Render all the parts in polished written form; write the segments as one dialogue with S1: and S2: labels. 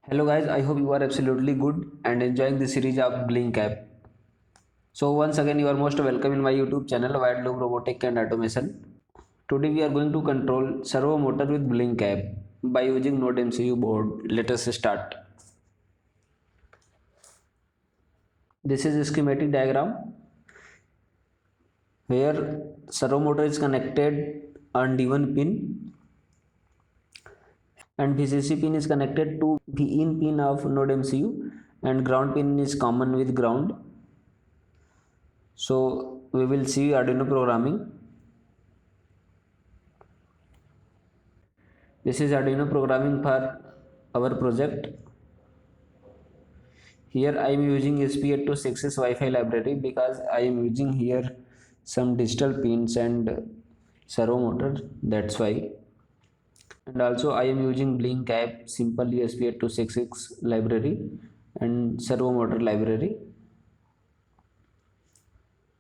S1: Hello guys, I hope you are absolutely good and enjoying the series of Blynk App. So once again you are most welcome in my YouTube channel Wide Loop Robotic and Automation. Today we are going to control servo motor with Blynk App by using NodeMcU board. Let us start. This is a schematic diagram where servo motor is connected on D1 pin and VCC pin is connected to the in pin of NodeMcU and ground pin is common with ground. So we will see Arduino programming. This is Arduino programming for our project. Here I am using ESP32 Wi-Fi library because I am using here some digital pins and servo motor, that's why. And also I am using Blynk App, simple ESP82 library and servo motor library.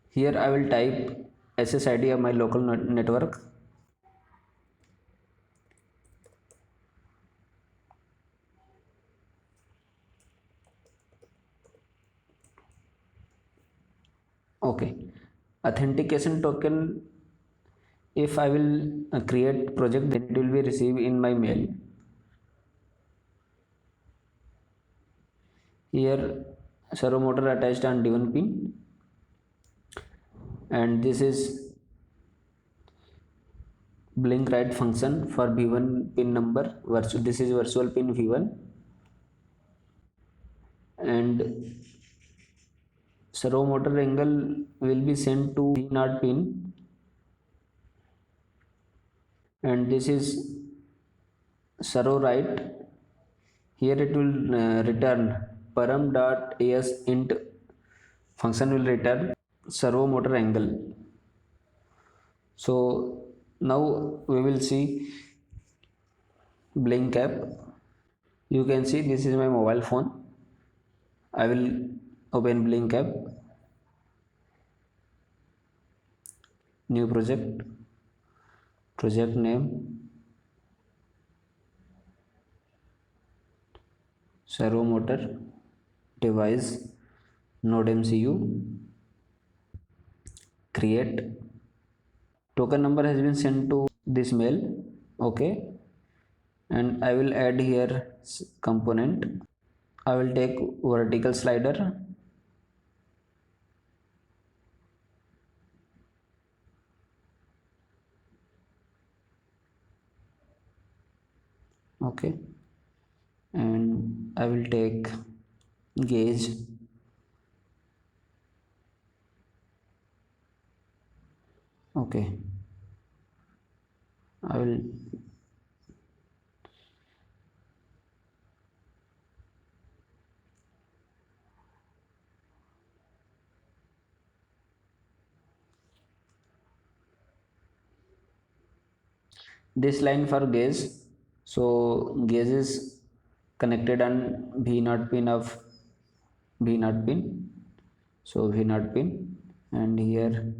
S1: Here I will type SSID of my local network. Okay, authentication token, if I will create project, then it will be received in my mail. Here servo motor attached on D1 pin and this is Blynk write function for V1 pin number. This is virtual pin V1 and servo motor angle will be sent to V0 pin and this is servo write. Here it will return param.as int function will return servo motor angle. So now we will see Blynk App. You can see this is my mobile phone. I will open Blynk App, new project, project name, servo motor, device, NodeMcU, create. Token number has been sent to this mail. Okay, and I will add here component. I will take vertical slider. Okay, and I will take gauge. Okay, I will this line for gauge. So gauge is connected on V0 pin of V0 pin. So V0 pin and here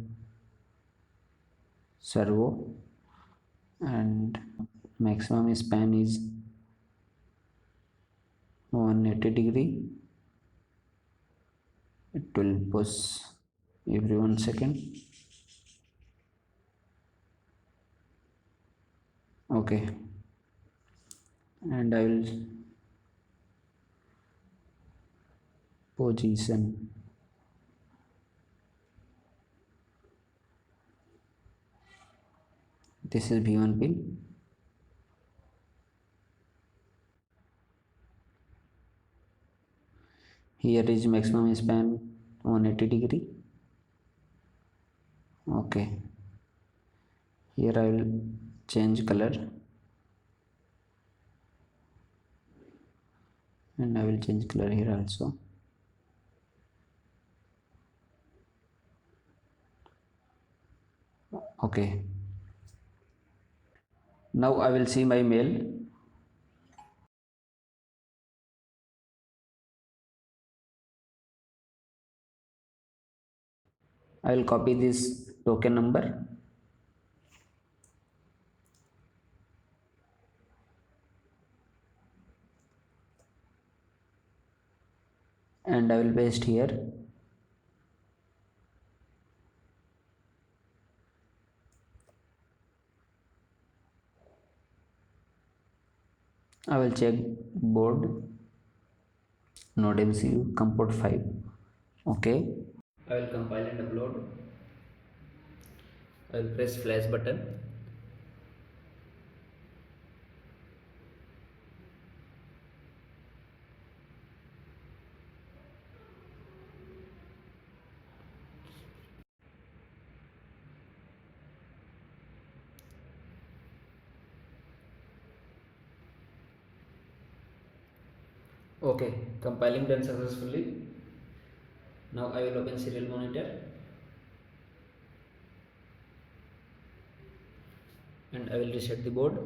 S1: servo and maximum span is 180 degree. It will push every 1 second. Okay, and I will position this is V1 pin. Here is maximum span 180 degree. Okay, here I will change color and I will change color here also. Okay, now I will see my mail. I will copy this token number and I will paste here. I will check board NodeMCU comport 5. Okay. I will compile and upload. I will press flash button. Okay, compiling done successfully. Now I will open serial monitor and I will reset the board.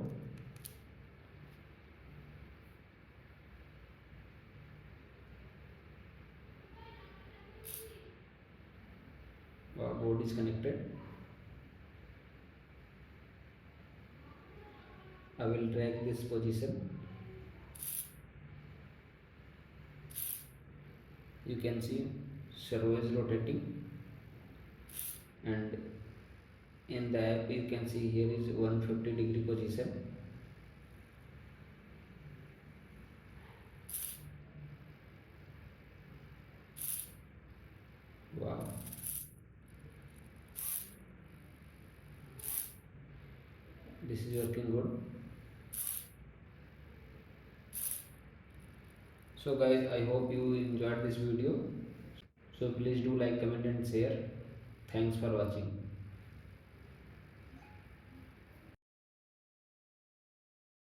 S1: Board is connected. I will drag this position. You can see servo is rotating, and in the app you can see here is 150-degree position. Wow. This is working good. So guys, I hope you enjoyed this video. So please do like, comment and share. Thanks for watching.